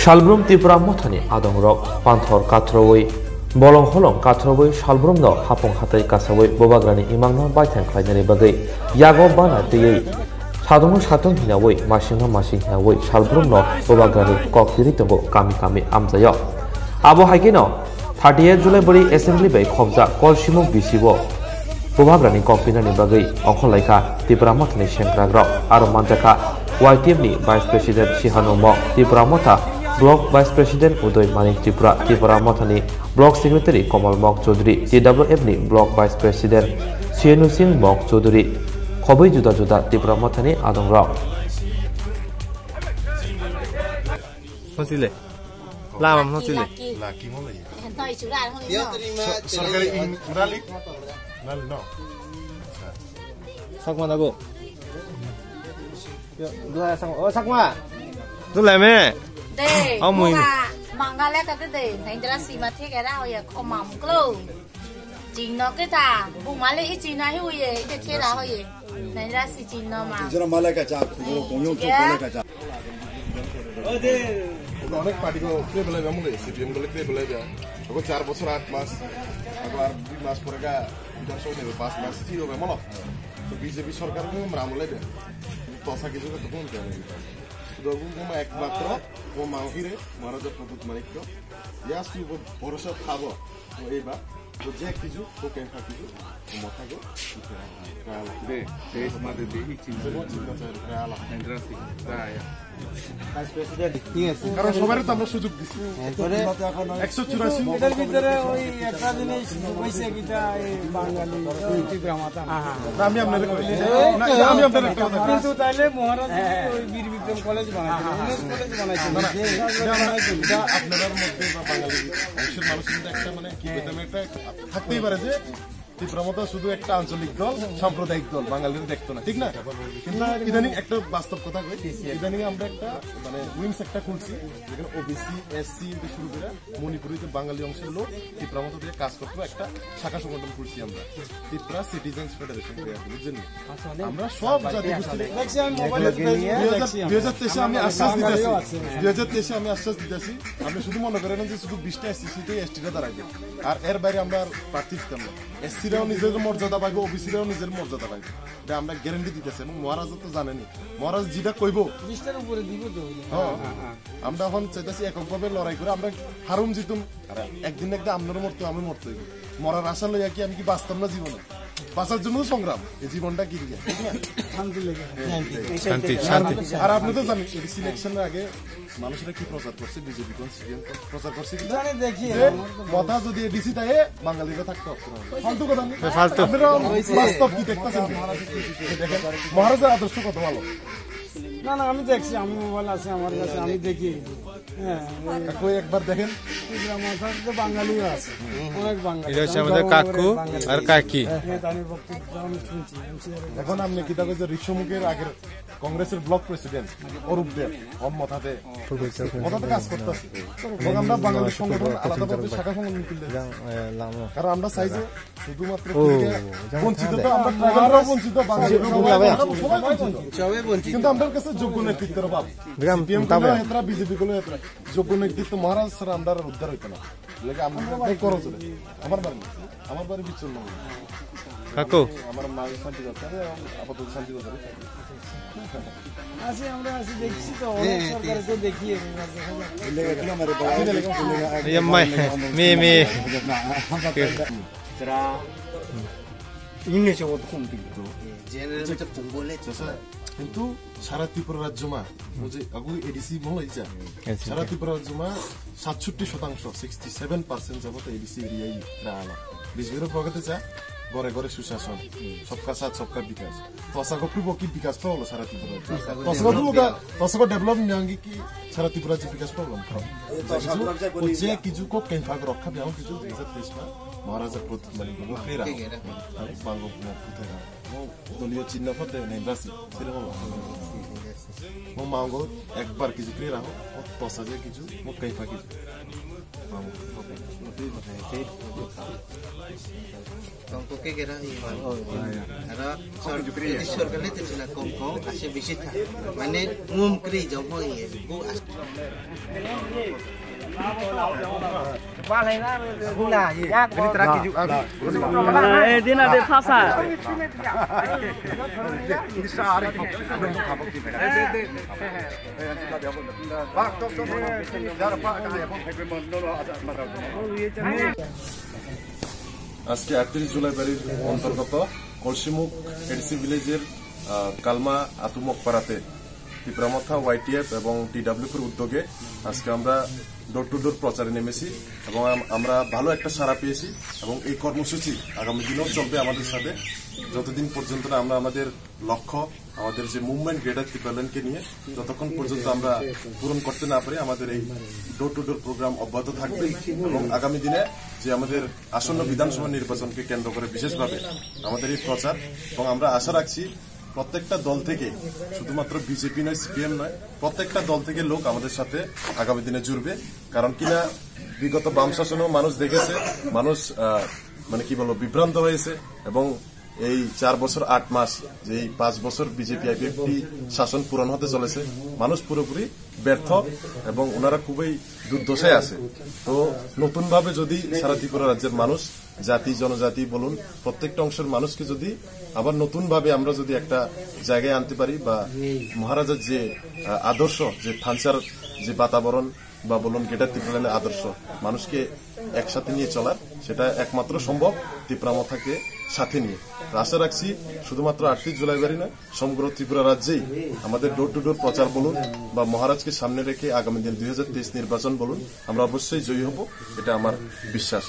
Shalbrum Tripura Mothani Adong Rock Panthor Katrowoi Bolong Holong Katrowoi Shalbrum no Hapong Hatai Kasawoi Bobagrani Imangna Baitan Klainari Bagai Yago Bana Tei Sadong Shatong Hinawoi Mashina Mashing Hinawoi Shalbrum no Bobagrani Kokiri Togo Kami Kami Amzayo Abo Hagino 38 July Bori Assembly Bay Khobja Kolshimo Bisibo Bobagrani Kokpinani Bagai Okholaika Tripura Mothani Shenkragrok Aro Manjaka YTF ni Vice President Shihano Mok Tripura Motha Block Vice President Udoy Manik Tripura Tripura Mothani Block Secretary Komal Mok Chaudhary TWF ni Block Vice President Sienu Singh Mok Chaudhary Khobai juda juda Tripura Mothani Adong Rock Hosile Lamam hosile Laki mo lagi. Hentai sudah hong Dia terima sorry Ralik. No. Sakma dago Dua sang oh sakma Tu leme Deh Ông mùi Mangga lek kata deh Nang jelas si mati kera oh ya komam klo Cina kita Bumale i Cina hi ye Ite kera oh ye Nang jelas si Cina ma Jera malai kaca Kongyong chok malai kaca Ode অনেক party কো কে বলে আমলে CPM বলে কে বলে যা ওকে 4 বছর 8 মাস আবার 2 মাস পরে কা বিধানসভা নেবে 5 মাস ছিল হবে মল তো বিজেপি সরকার কো আমলে দে তসা কিছু তো কোন জানে দগু কো একমাত্র ও মাউহিরে মহারাজা প্রভুত মানিক্য ইয়াসু ভরসা খাবো এইবা তো যে কিছু ও কেন কিছু মথাগো রে দেশ মাদে দেহি চিন্তা আলা ইন্টারেস্টিং তাই Vice President ঠিক আছে কারণ সবারই তো আমরা সুযোগ দিছি এরপরে 184 এটার ভিতরে ওই একটা জিনিস হইছে কিটা এই বাঙালি ত্রিপুরা মাতা আমি আপনাদের না আমি আপনাদের কিন্তু তাইলে মহারাজ ওই বীর বিক্রম কলেজ বানাইছেন কলেজ বানাইছেন এটা আপনাদের মধ্যে বা বাঙালি অংশের মানুষের মধ্যে একটা মানে কি বলতে একটা থাকতেই পারে যে ত্রিপুরা মতো শুধু একটা আঞ্চলিক দল সাম্প্রদায়িক দল বাঙালির দেখতো না ঠিক না কিন্তু ইদানিং একটা বাস্তব কথা কই ইদানিং আমরা একটা মানে উইংস একটা খুলছি যেখানে ওবিসি এসসি থেকে শুরু করে মণিপুরিতে বাঙালি অংশের লোক ত্রিপুরা মতো দিয়ে কাজ করতে একটা শাখা সংগঠন খুলছি আমরা ত্রিপুরা সিটিজেন্স ফেডারেশন বুঝছেন আমরা সব জাতি গোষ্ঠী 2023 আমি আশ্বাস দিতেছি আপনি শুধু মনে করেন যে শুধু 20টা এসসি এসটিটা দাঁড়াবে আর এর বাইরে আমরা প্রার্থী দিতাম না এসসিরাও নিজের মর্যাদা পাইব ওবিসিরাও নিজের মর্যাদা পাইব এটা আমরা গ্যারান্টি দিতেছি এবং মহারাজ তো জানেনি মহারাজ যেটা কইব 20টার উপরে দিব তো আমরা এখন চাইতেছি এককভাবে লড়াই করে আমরা হারুম জিতুম একদিন একটা আপনারও মরতে আমি মরতে হইব মরার আশা লইয়া কি আমি কি বাঁচতাম না জীবনে বাঁচার জন্য সংগ্রাম এই জীবনটা কি দিয়ে ঠিক না শান্তি আর আপনি তো জানেন এই সিলেকশনের আগে মানুষরা কি প্রচার করছে বিজেপি প্রচার করছে কি জানি দেখি কথা যদি এডিসি তাই বাঙালিরা থাকতো ফালতু কথা নেই ফালতু আপনারা বাস্তব কি দেখতেছেন দেখেন মহারাজের আদর্শ কত ভালো না না আমি দেখছি আমি মোবাইল আছে আমার কাছে আমি দেখি হ্যাঁ কাকু একবার দেখেন ত্রিপুরা মাথার তো বাঙালিও আছে অনেক বাঙালি এটা হচ্ছে আমাদের কাকু আর কাকি তার বক্তব্য আমি শুনছি এখন আপনি কি দেখো যে ঋষমুখের আগের কংগ্রেসের ব্লক প্রেসিডেন্ট অরূপ দেব মথাতে কাজ করতেছে আমরা বাঙালি সংগঠন আলাদাভাবে শাখা সংগঠন খুলতে কারণ আমরা চাই যে শুধুমাত্র বঞ্চিত তো আমরা ট্রাইবালরাও বঞ্চিত সবাই বঞ্চিত কিন্তু আমাদের কাছে যোগ্য নেতৃত্বের অভাব বিজেপি গুলো যোগ্য নেতৃত্ব মহারাজ স্যার আমরা উদ্ধার হইতো না করো চলে আমার বাড়ি বিচ্ছন্ন কাকু আমার মা শান্তি দরকার আপাতত শান্তি দরকার আসি আমরা আসি দেখছি তো অনেক সরকারকে দেখি কিন্তু সারা ত্রিপুরা রাজ্য মা আগু এডিসি মহলাইছে সারা ত্রিপুরা রাজ্য মা 67% 67% যাবত এডিসি এরিয়াই রালা বিজেপির প্রগতি চা ঘরে ঘরে সুশাসন সবকা সাথ সবকা বিকাশ তসাগো কি বিকাশ তো হলো সারা ত্রিপুরা তসাগো ডেভেলপ নিয়াঙ্গি কি সারা ত্রিপুরা যে বিকাশ প্রবলেম যে কিছু কো কেনফাগ রক্ষা বিয়াও কিছু 2023 মা মহারাজা প্রতি মানে গোখেরা বাঙ্গো পুতেরা দলীয় চিহ্ন ফতে নেবাসি সেরকম মো মাঙ্গো একবার কিছু ক্রিয়া রাখো তসা যে কিছু মো কেনফা কিছু Kongko ke kira iman. Ada sorkan itu cina kongko asyik bisita. Mana ngum kri jauh ye. Bu as. Dia nak fasa. আজকে ৩১ জুলাই বাড়ির অন্তর্গত কলসিমুখ এডিসি ভিলেজের কালমা আতুমক পাড়াতে ত্রিপুরামথা ওয়াইটিএফ এবং টিডব্লিউপির উদ্যোগে আজকে আমরা ডোর টু ডোর প্রচারে নেমেছি এবং আমরা ভালো একটা সাড়া পেয়েছি এবং এই কর্মসূচি আগামী দিনেও চলবে আমাদের সাথে যতদিন পর্যন্ত আমরা আমাদের লক্ষ্য আমাদের যে মুভমেন্ট গ্রেটার ত্রিপুরাল্যান্ডকে নিয়ে যতক্ষণ পর্যন্ত আমরা পূরণ করতে না পারি আমাদের এই ডোর টু ডোর প্রোগ্রাম অব্যাহত থাকবে এবং আগামী দিনে যে আমাদের আসন্ন বিধানসভা নির্বাচনকে কেন্দ্র করে বিশেষভাবে আমাদের এই প্রচার এবং আমরা আশা রাখছি প্রত্যেকটা দল থেকে শুধুমাত্র বিজেপি নয় সিপিএম নয় প্রত্যেকটা দল থেকে লোক আমাদের সাথে আগামী দিনে জুড়বে কারণ কিনা বিগত বাম শাসনেও মানুষ দেখেছে মানুষ মানে কি বলবো বিভ্রান্ত হয়েছে এবং এই 4 বছর 8 মাস যে 5 বছর বিজেপি আইপিএফটি শাসন পূরণ হতে চলেছে মানুষ পুরোপুরি ব্যর্থ এবং ওনারা খুবই দুর্দশায় আছে তো নতুন ভাবে যদি সারা ত্রিপুরা রাজ্যের মানুষ জাতি জনজাতি বলুন প্রত্যেকটা অংশের মানুষকে যদি আবার নতুন ভাবে আমরা যদি একটা জায়গায় আনতে পারি বা মহারাজার যে আদর্শ যে থানচার যে বাতাবরণ বা বলুন গ্রেটার ত্রিপুরাল্যান্ডের আদর্শ মানুষকে একসাথে নিয়ে চলার সেটা একমাত্র সম্ভব ত্রিপুরামথাকে সাথে নিয়ে আশা রাখছি শুধুমাত্র ৩৮ জুলাই বাড়ি নয় সমগ্র ত্রিপুরা রাজ্যেই আমাদের ডোর টু ডোর প্রচার বলুন বা মহারাজকে সামনে রেখে আগামী দিন 2023 নির্বাচন বলুন আমরা অবশ্যই জয়ী হব এটা আমার বিশ্বাস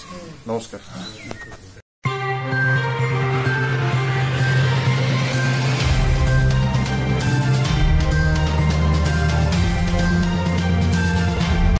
নমস্কার